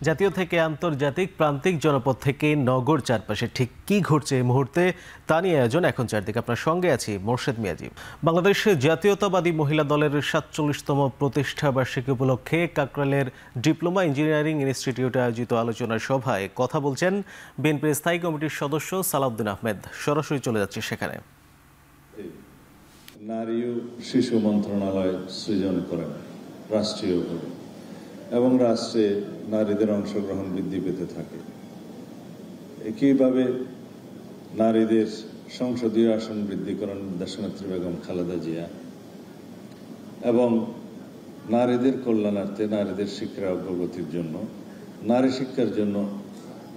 জাতীয় থেকে আন্তর্জাতিক প্রান্তিক জনপদ থেকে নগর চারপাশে ঠিক কি ঘটছে এই মুহূর্তে তা নিয়ে আয়োজন এখন চারদিকে। আপনার সঙ্গে আছি মোর্শেদ মিয়াজি। বাংলাদেশ জাতীয়তাবাদী মহিলা দলের ৪৭তম প্রতিষ্ঠা বার্ষিকী উপলক্ষে কাকরাইলের ডিপ্লোমা ইঞ্জিনিয়ারিং ইনস্টিটিউটে আয়োজিত আলোচনা সভায় কথা বলছেন বিএনপির স্থায়ী কমিটির সদস্য সালাউদ্দিন আহমেদ। সরাসরি চলে যাচ্ছে সেখানে। নারী ও শিশু মন্ত্রণালয় সৃজন করেন রাষ্ট্রীয়ভাবে এবং রাষ্ট্রে নারীদের অংশগ্রহণ বৃদ্ধি পেতে থাকে। একইভাবে নারীদের সংসদীয় আসন বৃদ্ধি করেন দেশনেত্রী বেগম খালেদা জিয়া এবং নারীদের কল্যাণার্থে নারীদের শিক্ষার অগ্রগতির জন্য নারী শিক্ষার জন্য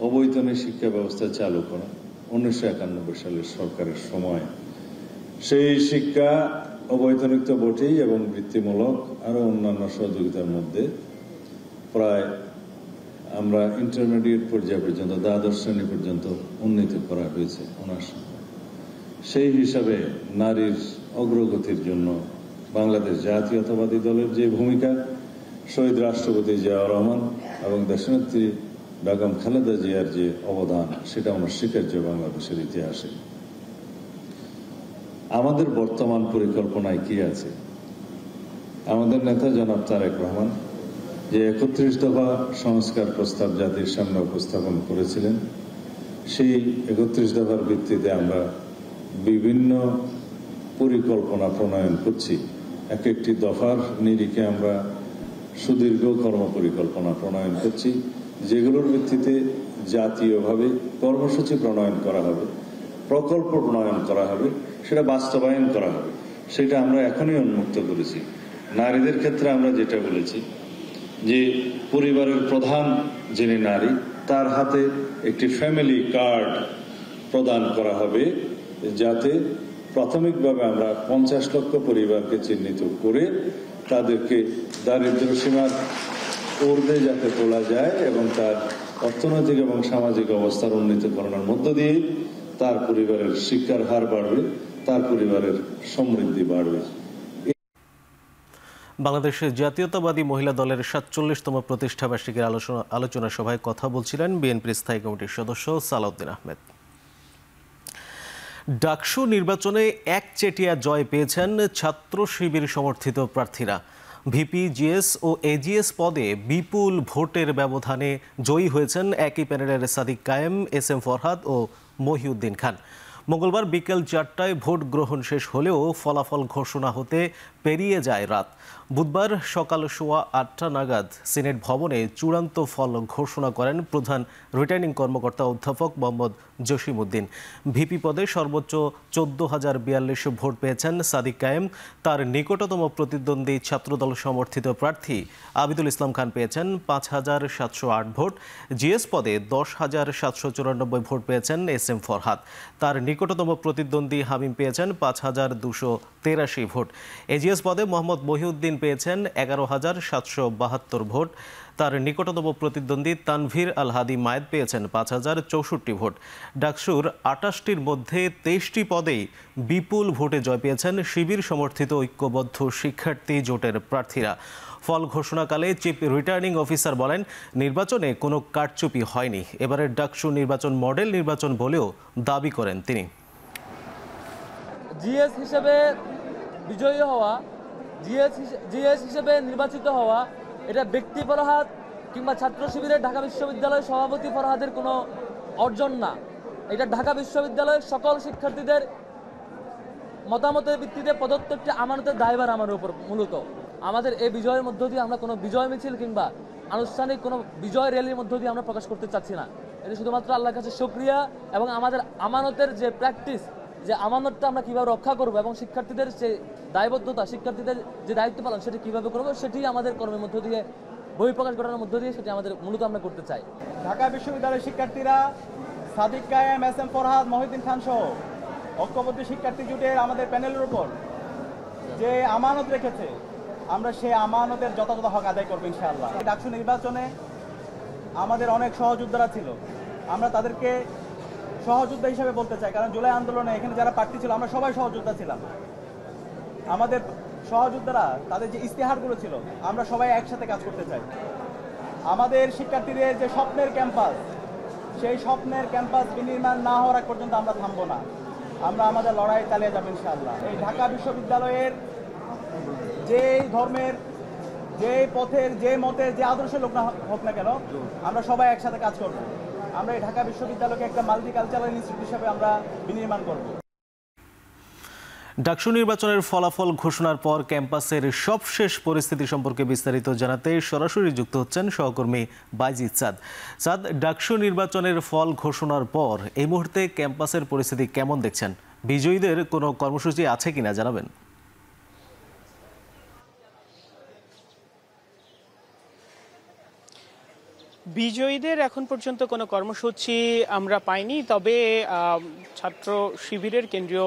অবৈতনিক শিক্ষা ব্যবস্থা চালু করা ১৯৯১ সালের সরকারের সময়। সেই শিক্ষা অবৈতনিক তো বটেই এবং বৃত্তিমূলক আরো অন্যান্য সহযোগিতার মধ্যে প্রায় আমরা ইন্টারমিডিয়েট পর্যায় পর্যন্ত দ্বাদশ শ্রেণী পর্যন্ত উন্নীত করা হয়েছে অনার্স। সেই হিসাবে নারীর অগ্রগতির জন্য বাংলাদেশ জাতীয়তাবাদী দলের যে ভূমিকা, শহীদ রাষ্ট্রপতি জিয়াউর রহমান এবং দেশনেত্রী বেগম খালেদা জিয়ার যে অবদান, সেটা অনস্বীকার্য বাংলাদেশের ইতিহাসে। আমাদের বর্তমান পরিকল্পনায় কি আছে? আমাদের নেতা জনাব তারেক রহমান যে ৩১ দফা সংস্কার প্রস্তাব জাতির সামনে উপস্থাপন করেছিলেন, সেই ৩১ দফার ভিত্তিতে আমরা বিভিন্ন পরিকল্পনা প্রণয়ন করছি। এক একটি দফার নিরিখে আমরা সুদীর্ঘ কর্মপরিকল্পনা প্রণয়ন করছি, যেগুলোর ভিত্তিতে জাতীয়ভাবে কর্মসূচি প্রণয়ন করা হবে, প্রকল্প প্রণয়ন করা হবে, সেটা বাস্তবায়ন করা হবে। সেটা আমরা এখনই উন্মুক্ত করেছি। নারীদের ক্ষেত্রে আমরা যেটা বলেছি যে পরিবারের প্রধান যিনি নারী, তার হাতে একটি ফ্যামিলি কার্ড প্রদান করা হবে, যাতে প্রাথমিকভাবে আমরা ৫০ লক্ষ পরিবারকে চিহ্নিত করে তাদেরকে দারিদ্র্য সীমার ঊর্ধ্বে যাতে তোলা যায় এবং তার অর্থনৈতিক এবং সামাজিক অবস্থার উন্নীতকরণের মধ্য দিয়ে তার পরিবারের শিক্ষার হার বাড়বে, তার পরিবারের সমৃদ্ধি বাড়বে। বাংলাদেশের জাতীয়তাবাদী মহিলা দলের ৪৭তম প্রতিষ্ঠা বার্ষিকীর আলোচনা সভায় কথা বলছিলেন বিএনপির স্থায়ী কমিটির সদস্য সালাউদ্দিন আহমেদ। ডাকসু নির্বাচনে একচেটিয়া জয় পেয়েছেন ছাত্র শিবির সমর্থিত প্রার্থীরা। ভিপি, জিএস ও এজিএস পদে বিপুল ভোটের ব্যবধানে জয়ী হয়েছেন একই প্যানেলের সাদিক কায়েম, এস.এম. ফরহাদ ও মহিউদ্দিন খান। মঙ্গলবার বিকেল ৪টায় ভোট গ্রহণ শেষ হলেও ফলাফল ঘোষণা হতে পেরিয়ে যায় রাত। বুধবার সকাল সোয়া ৮টা নাগাদ সিনেট ভবনে চূড়ান্ত ফল ঘোষণা করেন প্রধান রিটার্নিং কর্মকর্তা অধ্যাপক মোহাম্মদ জসিমউদ্দিন। ভিপি পদে সর্বোচ্চ ১৪,০৪২ ভোট পেয়েছেন সাদিক কায়েম। তার নিকটতম প্রতিদ্বন্দ্বী ছাত্রদল সমর্থিত প্রার্থী আবিদুল ইসলাম খান পেয়েছেন ৫,৭০৮ ভোট। জিএস পদে ১০,৭৯৪ ভোট পেয়েছেন এস.এম. ফরহাদ। তার নিকটতম প্রতিদ্বন্দ্বী হামিম পেয়েছেন ৫,২৮৩ ভোট। এজিএস পদে মোহাম্মদ মহিউদ্দিন পেয়েছেন ১১,৭৭২ ভোট। তার নিকটতম প্রতিদ্বন্দ্বী তানভীর আল হাদি মায়েদ পেয়েছেন ৫,০৬৪ ভোট। ডাকসুর ২৮টির মধ্যে ২৩টি পদেই বিপুল ভোটে জয় পেয়েছেন শিবির সমর্থিত ঐক্যবদ্ধ শিক্ষার্থী জোটের প্রার্থীরা। ফল ঘোষণাকালে চিফ রিটার্নিং অফিসার বলেন, নির্বাচনে কোনো কারচুপি হয়নি। এবারের ডাকসু নির্বাচন মডেল নির্বাচন বলেও দাবি করেন তিনি। জিএস হিসেবে বিজয়ী হওয়া, জিএস হিসেবে নির্বাচিত হওয়া, এটা ব্যক্তি ফরহাদ কিংবা ছাত্র শিবিরের ঢাকা বিশ্ববিদ্যালয়ের সভাপতি ফরহাদের কোনো অর্জন না। এটা ঢাকা বিশ্ববিদ্যালয়ের সকল শিক্ষার্থীদের মতামতের ভিত্তিতে প্রদত্ত একটি আমানতের দায়ভার আমার উপর। মূলত আমাদের এই বিজয়ের মধ্য দিয়ে আমরা কোনো বিজয় মিছিল কিংবা আনুষ্ঠানিক কোনো বিজয় র্যালির মধ্য দিয়ে আমরা প্রকাশ করতে চাচ্ছি না। এটা শুধুমাত্র আল্লাহর কাছে শুকরিয়া এবং আমাদের আমানতের যে প্র্যাকটিস, যে আমানতটা আমরা কীভাবে রক্ষা করবো এবং শিক্ষার্থীদের যে দায়বদ্ধতা, শিক্ষার্থীদের যে দায়িত্ব পালন সেটি কীভাবে করবো, সেটি আমাদের কর্মের মধ্য দিয়ে, বহিঃপ্রকাশ ঘটানোর মধ্য দিয়ে সেটি আমাদের মূলত আমরা করতে চাই। ঢাকা বিশ্ববিদ্যালয়ের শিক্ষার্থীরা সাদিক কায়েম, এস.এম. ফরহাদ, মহিউদ্দিন খান সহ ঐক্যবদ্ধ শিক্ষার্থী জোটের আমাদের প্যানেলের উপর যে আমানত রেখেছে, আমরা সেই আমানতের যথাযথ হক আদায় করবো ইনশাআল্লাহ। ডাকসু নির্বাচনে আমাদের অনেক সহযোদ্ধারা ছিল, আমরা তাদেরকে সহযোদ্ধা হিসেবে বলতে চাই, কারণ জুলাই আন্দোলনে এখানে যারা প্রার্থী ছিল আমরা সবাই সহযোদ্ধা ছিলাম। আমাদের সহযোদ্ধারা তাদের যে ইস্তেহারগুলো ছিল আমরা সবাই একসাথে কাজ করতে চাই। আমাদের শিক্ষার্থীদের যে স্বপ্নের ক্যাম্পাস, সেই স্বপ্নের ক্যাম্পাস বিনির্মাণ না হওয়ার আগ পর্যন্ত আমরা থামবো না। আমরা আমাদের লড়াই চালিয়ে যাবো ইনশাআল্লাহ। এই ঢাকা বিশ্ববিদ্যালয়ের যেই ধর্মের, যে পথের, যে মতের, যে আদর্শের লোক না হোক না কেন, আমরা সবাই একসাথে কাজ করব। আমরা এই ঢাকা বিশ্ববিদ্যালয়কে একটা মাল্টিকালচারাল ইনস্টিটিউট হিসেবে আমরা বিনির্মাণ করব। ডাকসু নির্বাচনের ফলাফল ঘোষণার পর ক্যাম্পাসের সবশেষ পরিস্থিতি সম্পর্কে বিস্তারিত জানাতে সরাসরি যুক্ত হচ্ছেন সহকর্মী বাইজিদ চাঁদ। চাঁদ, ডাকসু নির্বাচনের ফল ঘোষণার পর এই মুহূর্তে ক্যাম্পাসের পরিস্থিতি কেমন দেখছেন? বিজয়ীদের কোনো কর্মসূচি আছে কিনা জানাবেন। বিজয়ীদের এখন পর্যন্ত কোনো কর্মসূচি আমরা পাইনি, তবে ছাত্র শিবিরের কেন্দ্রীয়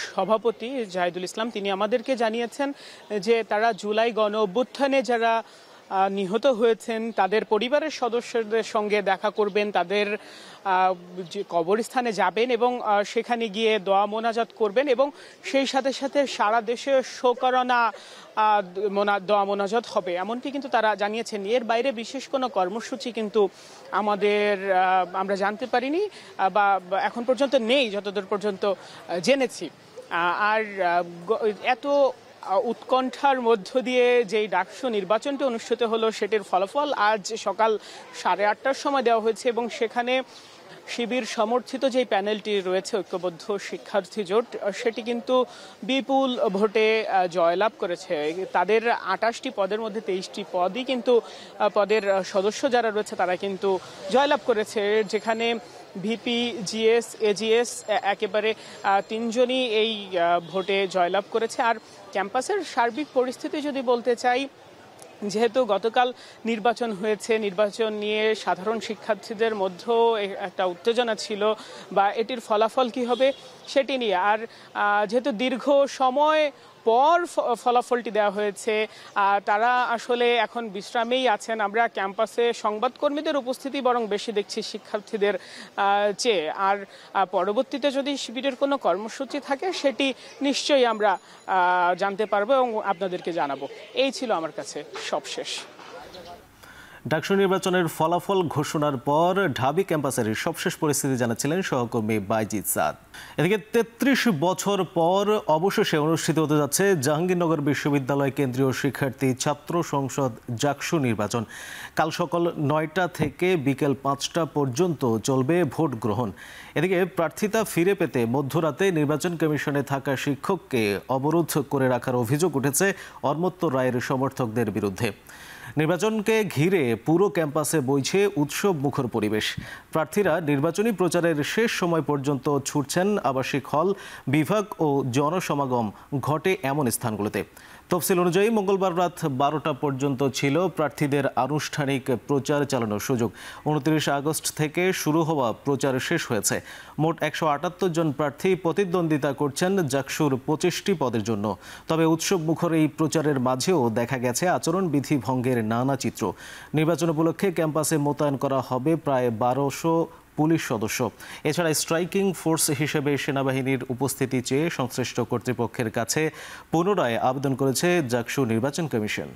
সভাপতি জাহিদুল ইসলাম তিনি আমাদেরকে জানিয়েছেন যে তারা জুলাই গণ অভ্যুত্থানে যারা নিহত হয়েছেন তাদের পরিবারের সদস্যদের সঙ্গে দেখা করবেন, তাদের যে কবরস্থানে যাবেন এবং সেখানে গিয়ে দোয়া মোনাজাত করবেন এবং সেই সাথে সাথে সারা দেশে শোকরণা দোয়া মোনাজাত হবে, এমনটি কিন্তু তারা জানিয়েছেন। এর বাইরে বিশেষ কোনো কর্মসূচি কিন্তু আমরা জানতে পারিনি বা এখন পর্যন্ত নেই যতদূর পর্যন্ত জেনেছি। আর এত উৎকণ্ঠার মধ্য দিয়ে যেই ডাকসু নির্বাচনটি অনুষ্ঠিত হলো সেটির ফলাফল আজ সকাল 8:30টার সময় দেওয়া হয়েছে এবং সেখানে শিবির সমর্থিত যেই প্যানেলটি রয়েছে ঐক্যবদ্ধ শিক্ষার্থী জোট, সেটি কিন্তু বিপুল ভোটে জয়লাভ করেছে। তাদের 28টি পদের মধ্যে 23টি পদই কিন্তু পদের সদস্য যারা রয়েছে তারা কিন্তু জয়লাভ করেছে, যেখানে ভিপি, জিএস, এজিএস একেবারে 3জনই এই ভোটে জয়লাভ করেছে। আর ক্যাম্পাসের সার্বিক পরিস্থিতি যদি বলতে চাই, যেহেতু গতকাল নির্বাচন হয়েছে, নির্বাচন নিয়ে সাধারণ শিক্ষার্থীদের মধ্যেও একটা উত্তেজনা ছিল বা এটির ফলাফল কি হবে সেটি নিয়ে। আর যেহেতু দীর্ঘ সময় পর ফলাফলটি দেওয়া হয়েছে, তারা আসলে এখন বিশ্রামেই আছেন। আমরা ক্যাম্পাসে সংবাদকর্মীদের উপস্থিতি বরং বেশি দেখছি শিক্ষার্থীদের চেয়ে। আর পরবর্তীতে যদি শিবিরের কোনো কর্মসূচি থাকে সেটি নিশ্চয়ই আমরা জানতে পারবো এবং আপনাদেরকে জানাবো। এই ছিল আমার কাছে সবশেষ। ডাকসু নির্বাচনের ফলাফল ঘোষণার পর ঢাবি ক্যাম্পাসের সবশেষ পরিস্থিতি জানাচ্ছিলেন সহকর্মী বাইজিদ চাঁদ। এদিকে 33 বছর পর অবশেষে অনুষ্ঠিত হতে যাচ্ছে জাহাঙ্গীরনগর বিশ্ববিদ্যালয় কেন্দ্রীয় শিক্ষার্থী ছাত্র সংসদ ডাকসু নির্বাচন। কাল সকাল 9টা থেকে বিকেল 5টা পর্যন্ত চলবে ভোট গ্রহণ। এদিকে প্রার্থিতা ফিরে পেতে মধ্যরাতে নির্বাচন কমিশনে থাকা শিক্ষককে অবরোধ করে রাখার অভিযোগ উঠেছে অর্মত্য রায়ের সমর্থকদের বিরুদ্ধে। নির্বাচনকে ঘিরে পুরো ক্যাম্পাসে বইছে উৎসব মুখর পরিবেশ। প্রার্থীরা নির্বাচনী প্রচারের শেষ সময় পর্যন্ত ছুটছেন আবাসিক হল, বিভাগ ও জনসমাগম ঘটে এমন স্থানগুলোতে। তফসিল অনুযায়ী মঙ্গলবার রাত 12টা পর্যন্ত ছিল প্রার্থীদের আনুষ্ঠানিক প্রচার চালানোর সুযোগ। 29 আগস্ট থেকে শুরু হওয়া প্রচার শেষ হয়েছে। মোট 178 জন প্রার্থী প্রতিদ্বন্দ্বিতা করছেন ডাকসুর 25টি পদের জন্য। তবে উৎসব মুখর এই প্রচারের মাঝেও দেখা গেছে আচরণবিধি ভঙ্গের নানা চিত্র। নির্বাচন উপলক্ষে ক্যাম্পাসে মোতায়েন করা হবে প্রায় 1200 পুলিশ সদস্য। এছাড়া স্ট্রাইকিং ফোর্স হিসেবে সেনাবাহিনীর উপস্থিতি চেয়ে সংশ্লিষ্ট কর্তৃপক্ষের কাছে পুনরায় আবেদন করেছে ডাকসু নির্বাচন কমিশন।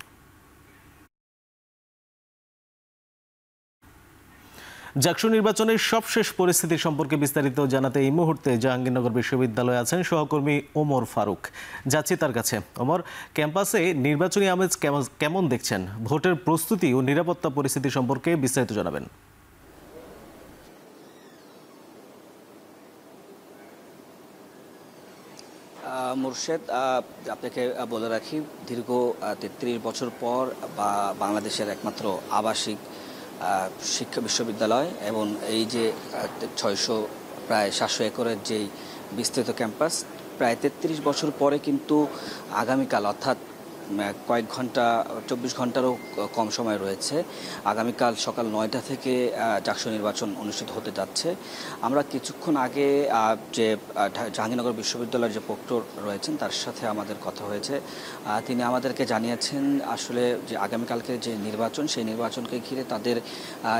ডাকসু নির্বাচনের সবশেষ পরিস্থিতি সম্পর্কে বিস্তারিত জানাতে এই মুহূর্তে জাহাঙ্গীরনগর বিশ্ববিদ্যালয়ে আছেন সহকর্মী ওমর ফারুক। যাচ্ছি তার কাছে। ওমর, ক্যাম্পাসে নির্বাচনী আমেজ কেমন দেখছেন? ভোটের প্রস্তুতি ও নিরাপত্তা পরিস্থিতি সম্পর্কে বিস্তারিত জানাবেন। মুর্শেদ, আপনাকে বলে রাখি, দীর্ঘ 33 বছর পর বাংলাদেশের একমাত্র আবাসিক শিক্ষা বিশ্ববিদ্যালয় এবং এই যে 600 প্রায় 700 একরের যেই বিস্তৃত ক্যাম্পাস, প্রায় 33 বছর পরে কিন্তু আগামীকাল অর্থাৎ কয়েক ঘন্টা, 24 ঘন্টারও কম সময় রয়েছে, আগামীকাল সকাল 9টা থেকে ডাকসু নির্বাচন অনুষ্ঠিত হতে যাচ্ছে। আমরা কিছুক্ষণ আগে যে জাহাঙ্গীরনগর বিশ্ববিদ্যালয়ের যে প্রক্টর রয়েছেন তার সাথে আমাদের কথা হয়েছে। তিনি আমাদেরকে জানিয়েছেন আসলে যে আগামীকালকে যে নির্বাচন, সেই নির্বাচনকে ঘিরে তাদের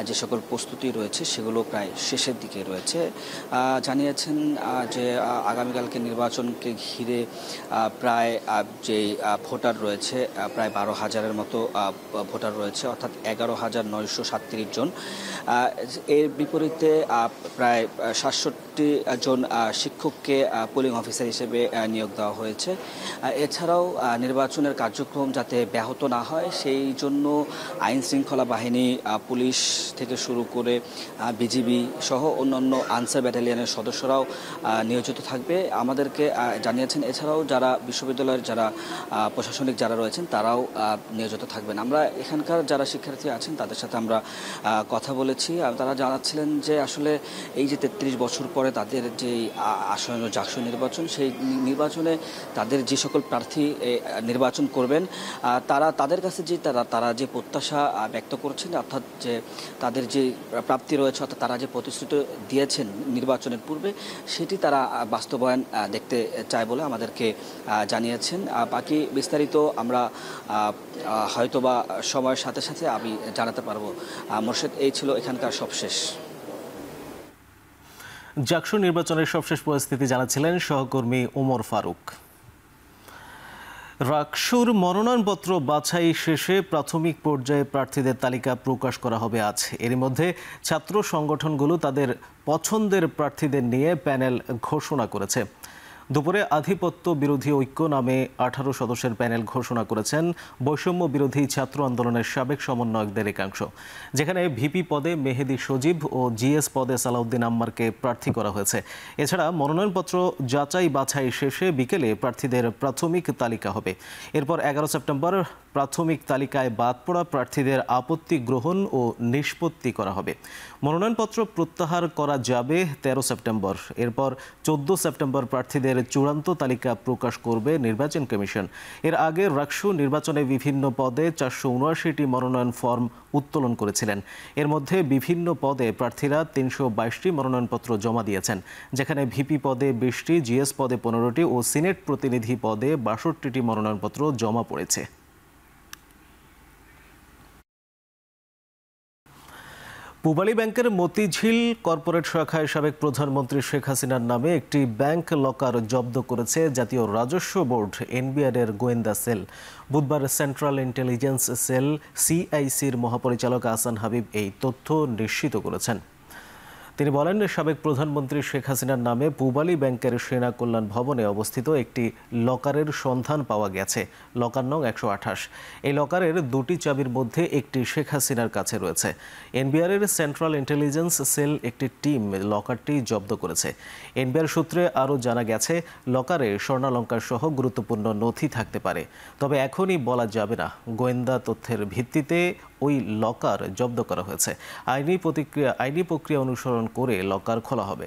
যে সকল প্রস্তুতি রয়েছে সেগুলো প্রায় শেষের দিকে রয়েছে। জানিয়েছেন যে আগামীকালকে নির্বাচনকে ঘিরে প্রায় যে ভোটার রয়েছে রয়েছে প্রায় 12,000-এর মতো ভোটার রয়েছে, অর্থাৎ 11,937 জন। এর বিপরীতে প্রায় 67 জন শিক্ষককে পোলিং অফিসার হিসেবে নিয়োগ দেওয়া হয়েছে। এছাড়াও নির্বাচনের কার্যক্রম যাতে ব্যাহত না হয় সেই জন্য আইন শৃঙ্খলা বাহিনী, পুলিশ থেকে শুরু করে বিজিবি সহ অন্যান্য আনসার ব্যাটালিয়নের সদস্যরাও নিয়োজিত থাকবে আমাদেরকে জানিয়েছেন। এছাড়াও যারা বিশ্ববিদ্যালয়ের যারা প্রশাসনিক যারা রয়েছেন তারাও নিয়োজিত থাকবেন। আমরা এখানকার যারা শিক্ষার্থী আছেন তাদের সাথে আমরা কথা বলেছি। তারা জানাচ্ছিলেন যে আসলে এই যে 33 বছর পরে তাদের যে আসন্ন জাকসু নির্বাচন, সেই নির্বাচনে তাদের যে সকল প্রার্থী নির্বাচন করবেন তাদের কাছে যে তারা যে প্রত্যাশা ব্যক্ত করছেন, অর্থাৎ যে তাদের যে প্রাপ্তি রয়েছে, অর্থাৎ তারা যে প্রতিশ্রুতি দিয়েছেন নির্বাচনের পূর্বে সেটি তারা বাস্তবায়ন দেখতে চায় বলে আমাদেরকে জানিয়েছেন। বাকি বিস্তারিত আমরা হয়তোবা সময়ের সাথে সাথে আমি জানাতে পারবো। মোর্শেদ, এই ছিল এখানকার সবশেষ। জাকসু নির্বাচনের সবশেষ পরিস্থিতি জানাচ্ছিলেন সহকর্মী ওমর ফারুক। রাকসুর মনোনয়নপত্র বাছাই শেষে প্রাথমিক পর্যায়ে প্রার্থীদের তালিকা প্রকাশ করা হবে আজ। এরই মধ্যে ছাত্র সংগঠনগুলো তাদের পছন্দের প্রার্থীদের নিয়ে প্যানেল ঘোষণা করেছে। দুপুরে আধিপত্য বিরোধী ঐক্য নামে 18 সদস্যের প্যানেল ঘোষণা করেছেন বৈষম্য বিরোধী ছাত্র আন্দোলনের সাবেক সমন্বয়কদের একাংশ, যেখানে ভিপি পদে মেহেদি সজীব ও জিএস পদে সালাউদ্দিন আম্মারকে প্রার্থী করা হয়েছে। এছাড়া মনোনয়নপত্র যাচাই বাছাই শেষে বিকেলে প্রার্থীদের প্রাথমিক তালিকা হবে। এরপর 11 সেপ্টেম্বর প্রাথমিক তালিকায় বাদ পড়া প্রার্থীদের আপত্তি গ্রহণ ও নিষ্পত্তি করা হবে। মনোনয়নপত্র প্রত্যাহার করা যাবে 13 সেপ্টেম্বর। এরপর 14 সেপ্টেম্বর প্রার্থীদের চূড়ান্ত তালিকা প্রকাশ করবে নির্বাচন কমিশন। এর আগে রাকসু নির্বাচনে বিভিন্ন পদে 479টি মনোনয়ন ফর্ম উত্তোলন করেছিলেন। এর মধ্যে বিভিন্ন পদে প্রার্থীরা 322টি মনোনয়নপত্র জমা দিয়েছেন, যেখানে ভিপি পদে 20টি, জিএস পদে 15টি ও সিনেট প্রতিনিধি পদে 62টি মনোনয়নপত্র জমা পড়েছে। পূবালী ব্যাংকের মতিঝিল কর্পোরেট শাখায় সাবেক প্রধানমন্ত্রী শেখ হাসিনার নামে একটি ব্যাংক লকার জব্দ করেছে জাতীয় রাজস্ব বোর্ড এনবিআর-এর গোয়েন্দা সেল। বুধবার সেন্ট্রাল ইন্টেলিজেন্স সেল সিআইসির মহাপরিচালক আহসান হাবিব এই তথ্য নিশ্চিত করেছেন। তিনি বলেন, সাবেক প্রধানমন্ত্রী শেখ হাসিনার নামে পূবালী ব্যাংকের সেনা কল্যাণ ভবনে অবস্থিত একটি লকারের সন্ধান পাওয়া গেছে, লকার নং 128। এই লকারের 2টি চাবির মধ্যে একটি শেখ হাসিনার কাছে রয়েছে। এনবিআর-এর সেন্ট্রাল ইন্টেলিজেন্স সেল একটি টিম লকারটি জব্দ করেছে। এনবিআর সূত্রে আরও জানা গেছে, লকারে স্বর্ণালঙ্কার সহ গুরুত্বপূর্ণ নথি থাকতে পারে, তবে এখনই বলা যাবে না। গোয়েন্দা তথ্যের ভিত্তিতে ওই লকার জব্দ করা হয়েছে। আইনি প্রক্রিয়া অনুসরণ করে লকার খোলা হবে।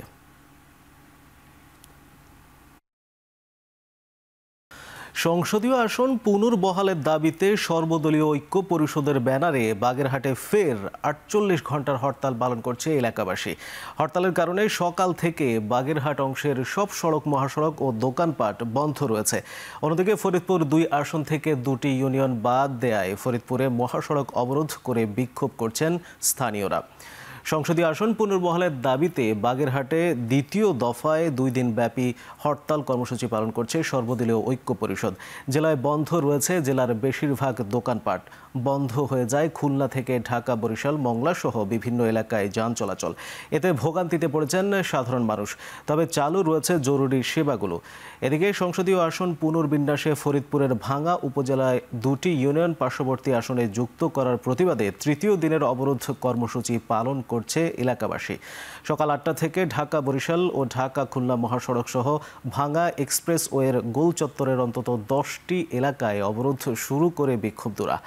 সংসদীয় আসন পুনর্বহালের দাবিতে সর্বদলীয় ঐক্য পরিষদের ব্যানারে বাগেরহাটে ফের 48 ঘন্টার হরতাল পালন করছে এলাকাবাসী। হরতালের কারণে সকাল থেকে বাগেরহাট অংশের সব সড়ক, মহাসড়ক ও দোকানপাট বন্ধ রয়েছে। অন্যদিকে ফরিদপুর 2 আসন থেকে 2টি ইউনিয়ন বাদ দেয়ায় ফরিদপুরে মহাসড়ক অবরোধ করে বিক্ষোভ করছেন স্থানীয়রা। সংসদীয় আসন পুনর্বহালের দাবিতে বাগেরহাটে দ্বিতীয় দফায় 2 দিনব্যাপী হরতাল কর্মসূচি পালন করছে সর্বদলীয় ঐক্য পরিষদ। জেলায় বন্ধ রয়েছে জেলার বেশিরভাগ দোকানপাট। বন্ধ হয়ে যায় খুলনা থেকে ঢাকা, বরিশাল, মংলা সহ বিভিন্ন এলাকায় যান চলাচল। এতে ভোগান্তিতে পড়েছেন সাধারণ মানুষ, তবে চালু রয়েছে জরুরি সেবাগুলো। এদিকে সংসদীয় আসন পুনর্বিন্যাসে ফরিদপুরের ভাঙ্গা উপজেলায় 2টি ইউনিয়ন পার্শ্ববর্তী আসনে যুক্ত করার প্রতিবাদে তৃতীয় দিনের অবরোধ কর্মসূচি পালন করছে এলাকাবাসী। সকাল 8টা থেকে ঢাকা, বরিশাল ও ঢাকা খুলনা মহাসড়ক সহ ভাঙ্গা এক্সপ্রেসওয়ের গোল চত্বরের অন্তত 10টি এলাকায় অবরোধ শুরু করে বিক্ষুব্ধরা।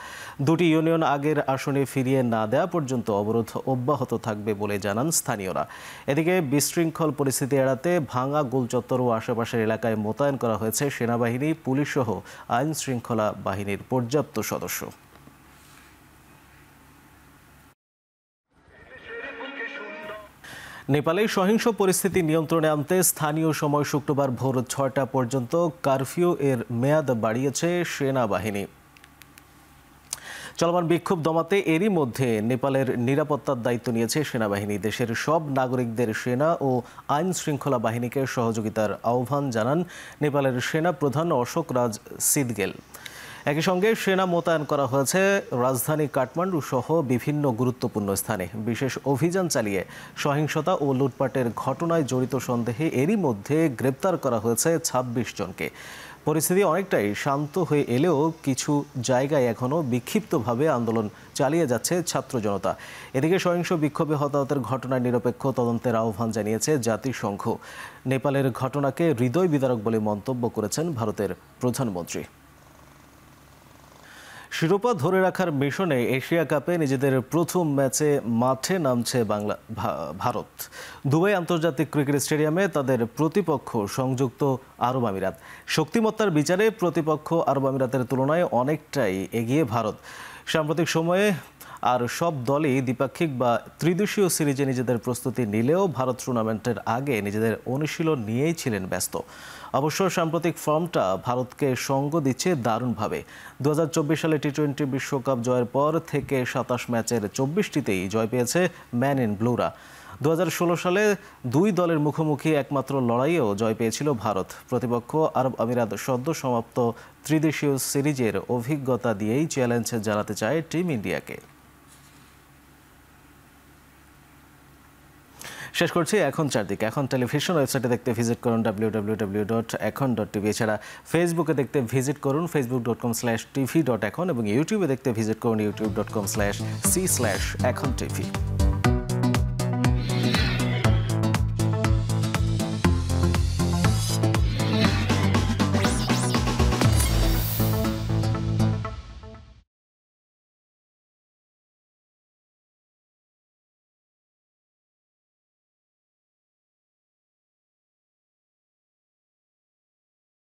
2টি ইউনিয়ন আগের আসনে ফিরিয়ে না দেওয়া পর্যন্ত অবরোধ অব্যাহত থাকবে বলে জানান স্থানীয়রা। এদিকে বিশৃঙ্খল পরিস্থিতি এড়াতে ভাঙ্গা গোল চত্বর ও আশেপাশের এলাকায় মোতায়েন করা হয়েছে সেনাবাহিনী, পুলিশ সহ আইন শৃঙ্খলা বাহিনীর পর্যাপ্ত সদস্য। নেপালে সহিংস পরিস্থিতি নিয়ন্ত্রণে আনতে স্থানীয় সময় শুক্রবার ভোর 6টা পর্যন্ত কারফিউ এর মেয়াদ বাড়িয়েছে সেনাবাহিনী। চলমান বিক্ষোভ দমাতে এরই মধ্যে নেপালের নিরাপত্তার দায়িত্ব নিয়েছে সেনাবাহিনী। দেশের সব নাগরিকদের সেনা ও আইন শৃঙ্খলা বাহিনীকে সহযোগিতার আহ্বান জানান নেপালের সেনা প্রধান অশোক রাজ সিদগেল। একই সঙ্গে সেনা মোতায়েন করা হয়েছে রাজধানী কাঠমান্ডু সহ বিভিন্ন গুরুত্বপূর্ণ স্থানে। বিশেষ অভিযান চালিয়ে সহিংসতা ও লুটপাটের ঘটনায় জড়িত সন্দেহে এরই মধ্যে গ্রেপ্তার করা হয়েছে ২৬ জনকে। পরিস্থিতি অনেকটাই শান্ত হয়ে এলেও কিছু জায়গায় এখনও বিক্ষিপ্তভাবে আন্দোলন চালিয়ে যাচ্ছে ছাত্র জনতা। এদিকে সহিংস বিক্ষোভে হতাহতের ঘটনায় নিরপেক্ষ তদন্তের আহ্বান জানিয়েছে জাতিসংঘ। নেপালের ঘটনাকে হৃদয় বিদারক বলে মন্তব্য করেছেন ভারতের প্রধানমন্ত্রী। শিরোপা ধরে রাখার মিশনে এশিয়া কাপে নিজেদের প্রথম ম্যাচে মাঠে নামছে ভারত। দুবাই আন্তর্জাতিক ক্রিকেট স্টেডিয়ামে তাদের প্রতিপক্ষ সংযুক্ত আরব আমিরাত। শক্তিমত্তার বিচারে প্রতিপক্ষ আরব আমিরাতের তুলনায় অনেকটাই এগিয়ে ভারত। সাম্প্রতিক সময়ে আর সব দলই দ্বিপাক্ষিক বা ত্রিদেশীয় সিরিজে নিজেদের প্রস্তুতি নিলেও ভারত টুর্নামেন্টের আগে নিজেদের অনুশীলন নিয়েই ছিলেন ব্যস্ত। অবশ্য সাম্প্রতিক ফর্মটা ভারতকে সঙ্গ দিচ্ছে দারুণভাবে। ২০২৪ সালে টি-20 বিশ্বকাপ জয়ের পর থেকে ২৭ ম্যাচের ২৪টিতেই জয় পেয়েছে ম্যান ইন ব্লুরা। ২০১৬ সালে দুই দলের মুখোমুখি একমাত্র লড়াইয়েও জয় পেয়েছিল ভারত। প্রতিপক্ষ আরব আমিরাত সদ্য সমাপ্ত ত্রিদেশীয় সিরিজের অভিজ্ঞতা দিয়েই চ্যালেঞ্জ জানাতে চায় টিম ইন্ডিয়াকে। শেষ করছি এখন চারদিকে। এখন টেলিভিশন ওয়েবসাইটে দেখতে ভিজিট করুন www.ekhon.tv। এছাড়া ফেসবুকে দেখতে ভিজিট করুন facebook.com/tv.ekhon এবং ইউটিউবে দেখতে ভিজিট করুন youtube.com/c/ekhon tv।